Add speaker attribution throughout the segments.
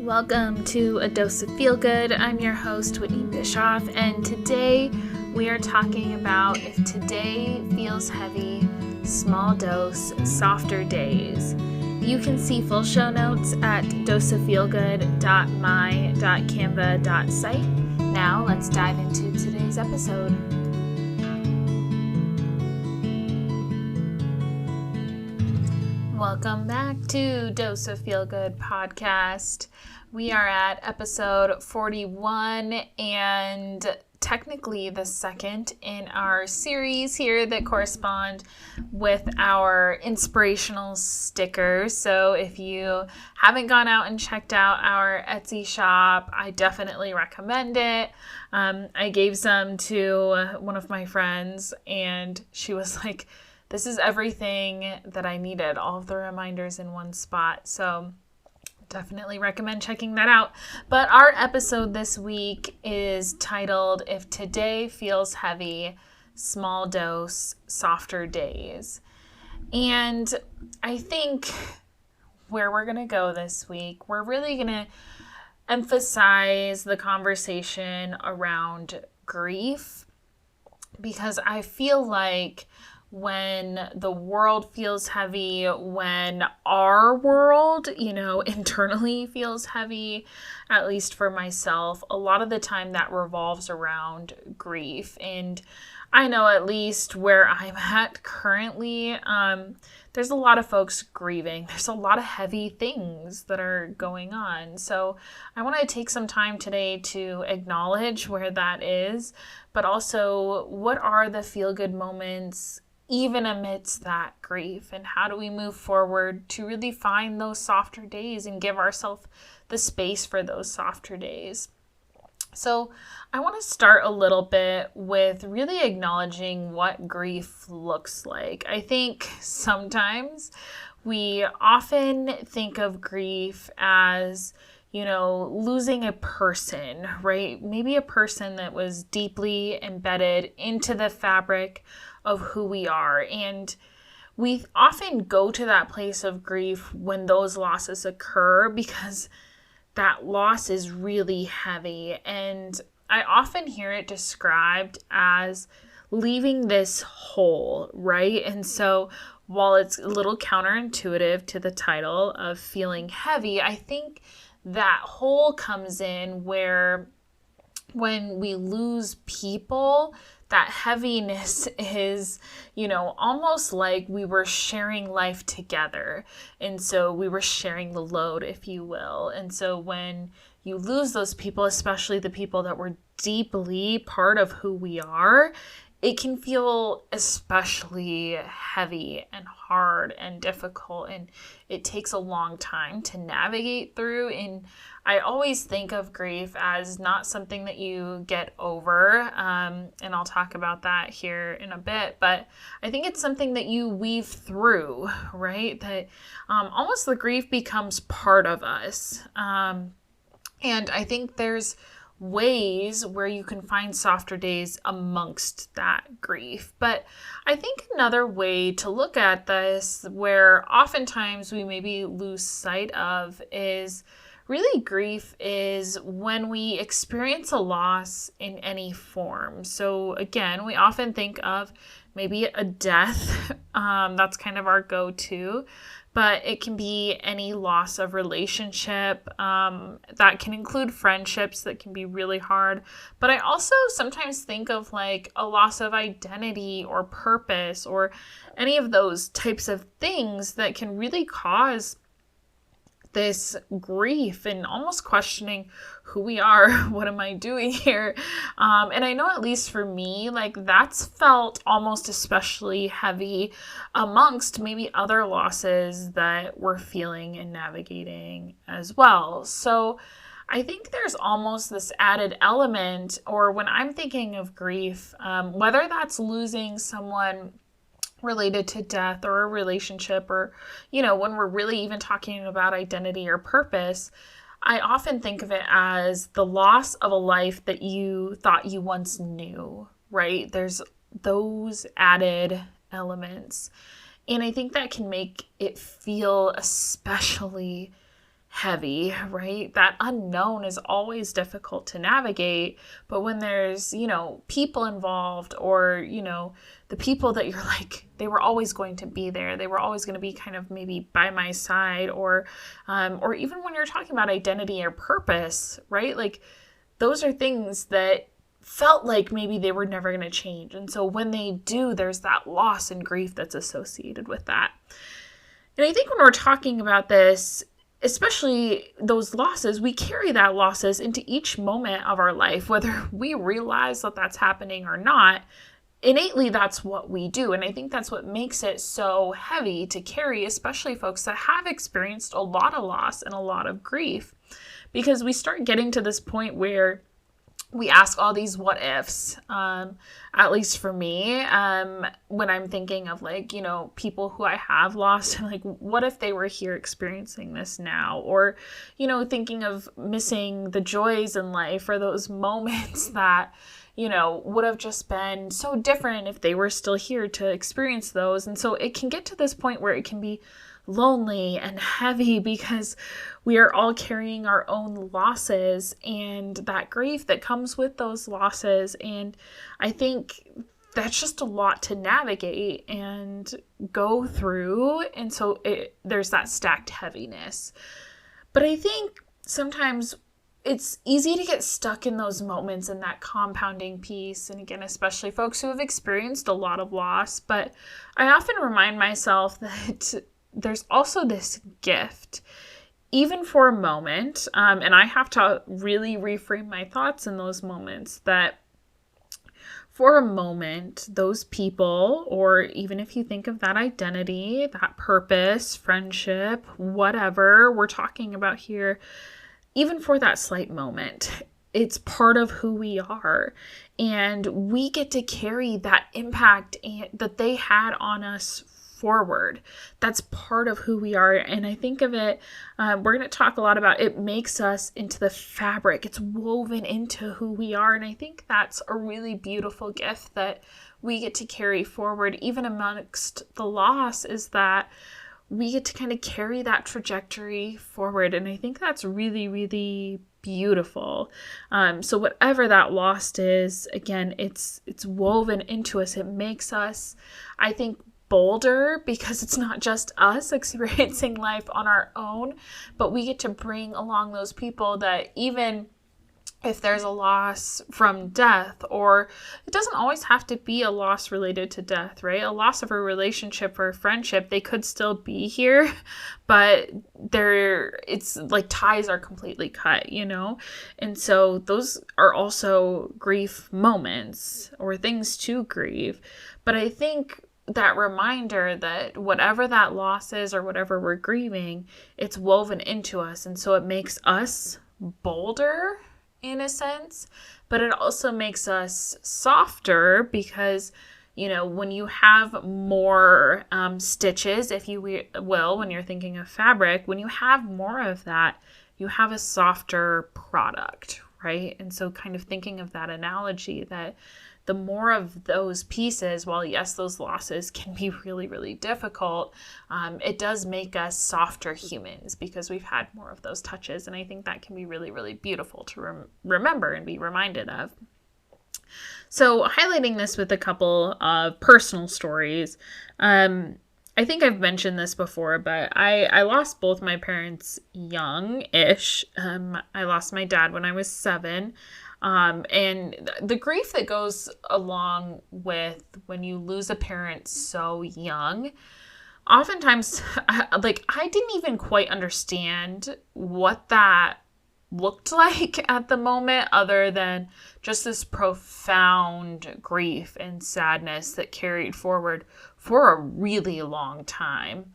Speaker 1: Welcome to A Dose of Feel Good. I'm your host, Whitney Bischoff, and today we are talking about if today feels heavy, small dose, softer days. You can see full show notes at doseoffeelgood.my.canva.site. Now let's dive into today's episode. Welcome back to Dose of Feel Good podcast. We are at episode 41 and technically the second in our series here that correspond with our inspirational stickers. So if you haven't gone out and checked out our Etsy shop, I definitely recommend it. I gave some to one of my friends and she was like, "This is everything that I needed, all of the reminders in one spot." So definitely recommend checking that out. But our episode this week is titled, If Today Feels Heavy, Small Dose, Softer Days. And I think where we're going to go this week, we're really going to emphasize the conversation around grief, because I feel like when the world feels heavy, when our world, internally feels heavy, at least for myself, a lot of the time that revolves around grief. And I know at least where I'm at currently, there's a lot of folks grieving. There's a lot of heavy things that are going on. So I want to take some time today to acknowledge where that is, but also what are the feel-good moments even amidst that grief, and how do we move forward to really find those softer days and give ourselves the space for those softer days. So I want to start a little bit with really acknowledging what grief looks like. I think sometimes we often think of grief as losing a person, right? Maybe a person that was deeply embedded into the fabric of who we are. And we often go to that place of grief when those losses occur because that loss is really heavy. And I often hear it described as leaving this hole, right? And so while it's a little counterintuitive to the title of feeling heavy, I think that hole comes in where when we lose people, that heaviness is, almost like we were sharing life together. And so we were sharing the load, if you will. And so when you lose those people, especially the people that were deeply part of who we are, it can feel especially heavy and hard and difficult, and it takes a long time to navigate through. And I always think of grief as not something that you get over, and I'll talk about that here in a bit, but I think it's something that you weave through, right? That almost the grief becomes part of us. And I think there's ways where you can find softer days amongst that grief. But I think another way to look at this, where oftentimes we maybe lose sight of, is really grief is when we experience a loss in any form. So again, we often think of maybe a death. That's kind of our go-to. But it can be any loss of relationship. That can include friendships that can be really hard. But I also sometimes think of like a loss of identity or purpose or any of those types of things that can really cause this grief and almost questioning who we are. What am I doing here? And I know at least for me, like that's felt almost especially heavy amongst maybe other losses that we're feeling and navigating as well. So I think there's almost this added element, or when I'm thinking of grief, whether that's losing someone related to death or a relationship, or, when we're really even talking about identity or purpose, I often think of it as the loss of a life that you thought you once knew, right? There's those added elements. And I think that can make it feel especially heavy, right? That unknown is always difficult to navigate. But when there's, people involved, or, the people that you're like, they were always going to be there. They were always going to be kind of maybe by my side, or even when you're talking about identity or purpose, right? Like those are things that felt like maybe they were never going to change. And so when they do, there's that loss and grief that's associated with that. And I think when we're talking about this, especially those losses, we carry that losses into each moment of our life, whether we realize that that's happening or not. Innately, that's what we do. And I think that's what makes it so heavy to carry, especially folks that have experienced a lot of loss and a lot of grief, because we start getting to this point where we ask all these what ifs, at least for me, when I'm thinking of people who I have lost, like, what if they were here experiencing this now? Or, thinking of missing the joys in life, or those moments that, would have just been so different if they were still here to experience those. And so it can get to this point where it can be lonely and heavy, because we are all carrying our own losses and that grief that comes with those losses. And I think that's just a lot to navigate and go through. And so there's that stacked heaviness. But I think sometimes it's easy to get stuck in those moments and that compounding piece. And again, especially folks who have experienced a lot of loss. But I often remind myself that there's also this gift, even for a moment. And I have to really reframe my thoughts in those moments, that for a moment, those people, or even if you think of that identity, that purpose, friendship, whatever we're talking about here, even for that slight moment, it's part of who we are. And we get to carry that impact that they had on us forward. That's part of who we are. And I think of it, we're going to talk a lot about it makes us into the fabric. It's woven into who we are. And I think that's a really beautiful gift that we get to carry forward, even amongst the loss, is that we get to kind of carry that trajectory forward. And I think that's really, really beautiful. So whatever that loss is, again, it's woven into us. It makes us, I think, bolder, because it's not just us experiencing life on our own, but we get to bring along those people that, even if there's a loss from death, or it doesn't always have to be a loss related to death, right? A loss of a relationship or a friendship, they could still be here, but it's like ties are completely cut, And so those are also grief moments, or things to grieve. But I think that reminder that whatever that loss is, or whatever we're grieving, it's woven into us. And so it makes us bolder in a sense, but it also makes us softer, because, when you have more stitches, if you will, when you're thinking of fabric, when you have more of that, you have a softer product, right? And so kind of thinking of that analogy, that the more of those pieces, while yes, those losses can be really, really difficult, it does make us softer humans, because we've had more of those touches. And I think that can be really, really beautiful to remember and be reminded of. So highlighting this with a couple of personal stories, I think I've mentioned this before, but I lost both my parents young-ish. I lost my dad when I was 7. And the grief that goes along with when you lose a parent so young, oftentimes, I didn't even quite understand what that looked like at the moment, other than just this profound grief and sadness that carried forward for a really long time.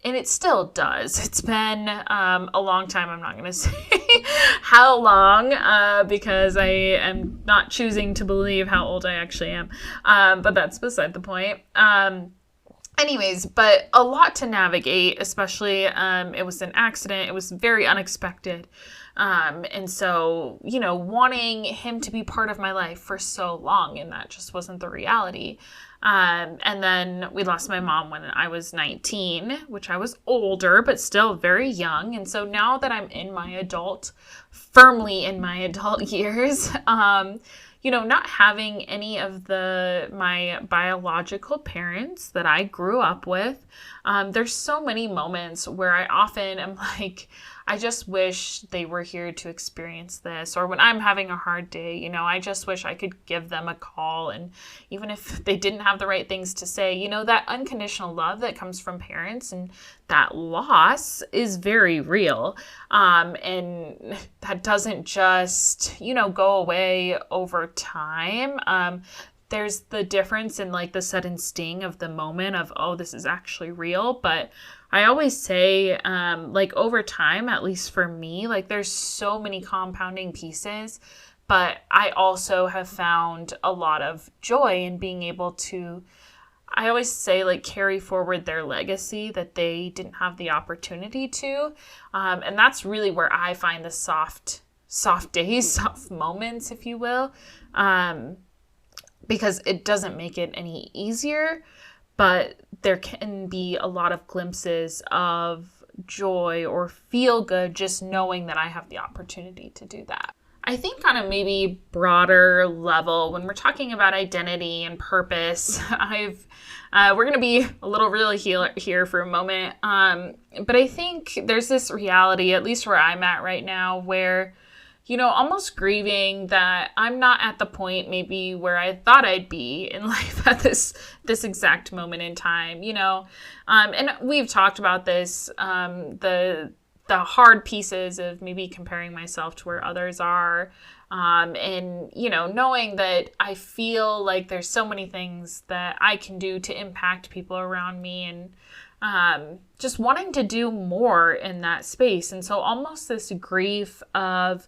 Speaker 1: And it still does. It's been a long time. I'm not going to say how long, because I am not choosing to believe how old I actually am. But that's beside the point. And Anyways, but a lot to navigate, especially it was an accident. It was very unexpected. And so, wanting him to be part of my life for so long, and that just wasn't the reality. And then we lost my mom when I was 19, which I was older, but still very young. And so now that I'm firmly in my adult years, not having any of my biological parents that I grew up with, there's so many moments where I often am like, I just wish they were here to experience this. Or when I'm having a hard day, I just wish I could give them a call. And even if they didn't have the right things to say, that unconditional love that comes from parents and that loss is very real. And that doesn't just, go away over time. There's the difference in like the sudden sting of the moment of, oh, this is actually real. But I always say, over time, at least for me, like there's so many compounding pieces, but I also have found a lot of joy in being able to, I always say, like, carry forward their legacy that they didn't have the opportunity to. And that's really where I find the soft days, soft moments, if you will. Because it doesn't make it any easier, but there can be a lot of glimpses of joy or feel good just knowing that I have the opportunity to do that. I think on a maybe broader level, when we're talking about identity and purpose, we're going to be a little real here for a moment. But I think there's this reality, at least where I'm at right now, where almost grieving that I'm not at the point maybe where I thought I'd be in life at this exact moment in time, and we've talked about this, the hard pieces of maybe comparing myself to where others are, and, knowing that I feel like there's so many things that I can do to impact people around me, and just wanting to do more in that space. And so almost this grief of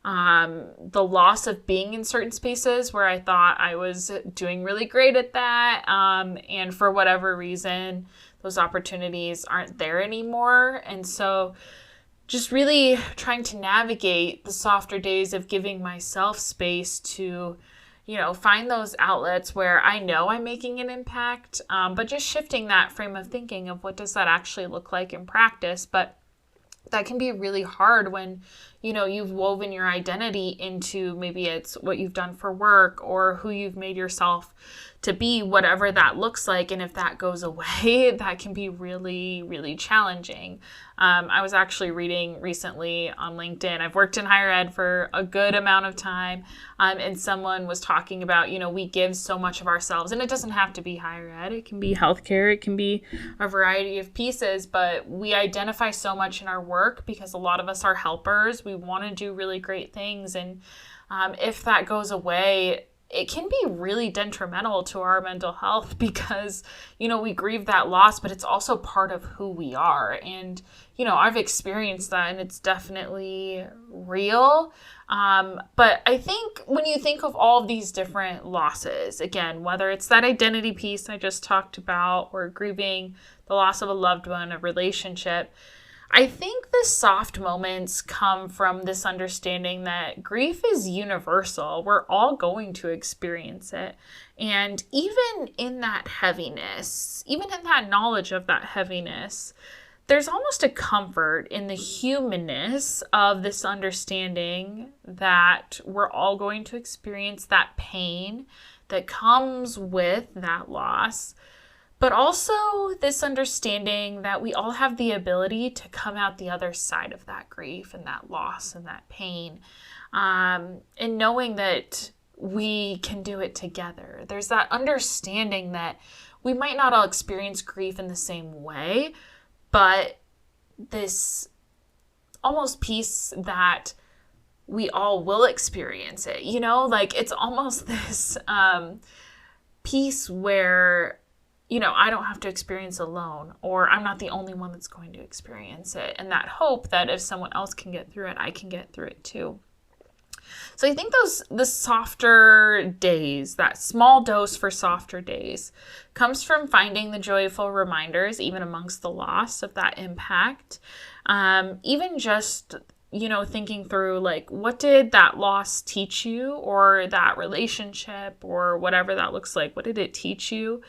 Speaker 1: the loss of being in certain spaces where I thought I was doing really great at that. And for whatever reason, those opportunities aren't there anymore. And so just really trying to navigate the softer days of giving myself space to, find those outlets where I know I'm making an impact, but just shifting that frame of thinking of what does that actually look like in practice. But that can be really hard when, you've woven your identity into maybe it's what you've done for work or who you've made yourself to be, whatever that looks like. And if that goes away, that can be really, really challenging. I was actually reading recently on LinkedIn. I've worked in higher ed for a good amount of time. And someone was talking about, we give so much of ourselves, and it doesn't have to be higher ed. It can be healthcare. It can be a variety of pieces, but we identify so much in our work because a lot of us are helpers. We want to do really great things. And if that goes away, it can be really detrimental to our mental health because, we grieve that loss, but it's also part of who we are. And, I've experienced that, and it's definitely real. But I think when you think of all of these different losses, again, whether it's that identity piece I just talked about or grieving the loss of a loved one, a relationship, I think the soft moments come from this understanding that grief is universal. We're all going to experience it. And even in that heaviness, even in that knowledge of that heaviness, there's almost a comfort in the humanness of this understanding that we're all going to experience that pain that comes with that loss. But also this understanding that we all have the ability to come out the other side of that grief and that loss and that pain. And knowing that we can do it together. There's that understanding that we might not all experience grief in the same way, but this almost piece that we all will experience it, it's almost this piece where I don't have to experience alone, or I'm not the only one that's going to experience it. And that hope that if someone else can get through it, I can get through it too. So I think the softer days, that small dose for softer days, comes from finding the joyful reminders, even amongst the loss of that impact. Even just, thinking through, like, what did that loss teach you, or that relationship, or whatever that looks like? What did it teach you?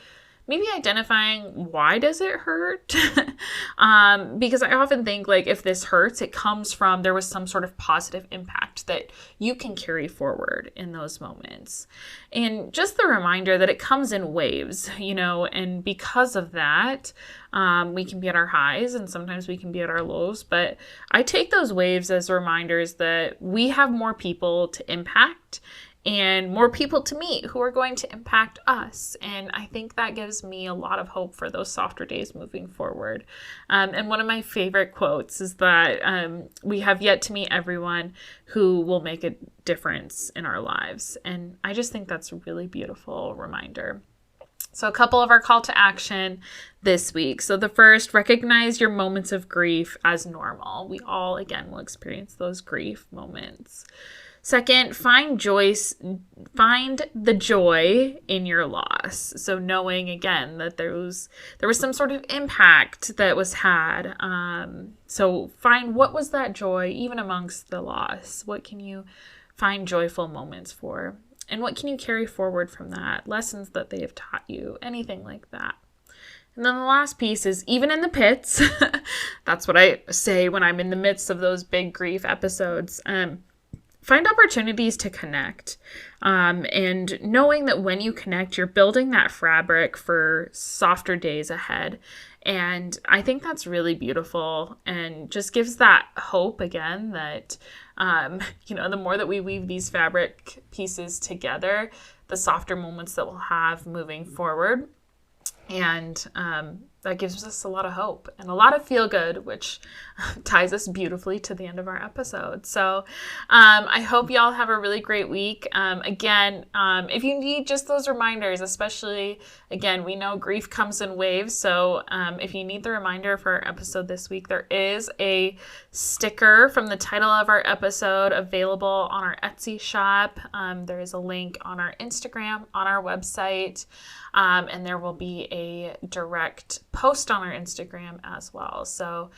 Speaker 1: Maybe identifying, why does it hurt? Because I often think, like, if this hurts, it comes from there was some sort of positive impact that you can carry forward in those moments. And just the reminder that it comes in waves, and because of that, we can be at our highs and sometimes we can be at our lows. But I take those waves as reminders that we have more people to impact and more people to meet who are going to impact us. And I think that gives me a lot of hope for those softer days moving forward. And one of my favorite quotes is that we have yet to meet everyone who will make a difference in our lives. And I just think that's a really beautiful reminder. So a couple of our call to action this week. So the first, recognize your moments of grief as normal. We all, again, will experience those grief moments. Second, find the joy in your loss. So knowing, again, that there was some sort of impact that was had. So find, what was that joy, even amongst the loss? What can you find joyful moments for? And what can you carry forward from that? Lessons that they have taught you, anything like that. And then the last piece is, even in the pits, that's what I say when I'm in the midst of those big grief episodes, find opportunities to connect, and knowing that when you connect, you're building that fabric for softer days ahead. And I think that's really beautiful and just gives that hope again that, the more that we weave these fabric pieces together, the softer moments that we'll have moving forward. And that gives us a lot of hope and a lot of feel good, which ties us beautifully to the end of our episode. So I hope y'all have a really great week. Again, if you need just those reminders, especially, again, we know grief comes in waves. So if you need the reminder for our episode this week, there is a sticker from the title of our episode available on our Etsy shop. There is a link on our Instagram, on our website. And there will be a direct post on our Instagram as well. So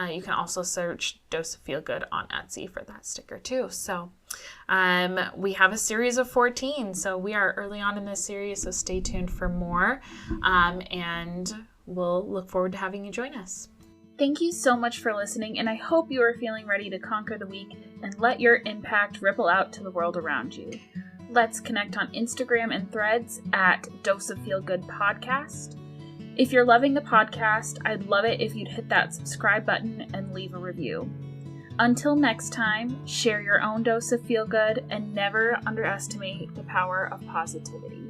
Speaker 1: you can also search Dose of Feel Good on Etsy for that sticker too. So we have a series of 14. So we are early on in this series, so stay tuned for more. And we'll look forward to having you join us. Thank you so much for listening, and I hope you are feeling ready to conquer the week and let your impact ripple out to the world around you. Let's connect on Instagram and Threads at Dose of Feel Good Podcast. If you're loving the podcast, I'd love it if you'd hit that subscribe button and leave a review. Until next time, share your own dose of feel good and never underestimate the power of positivity.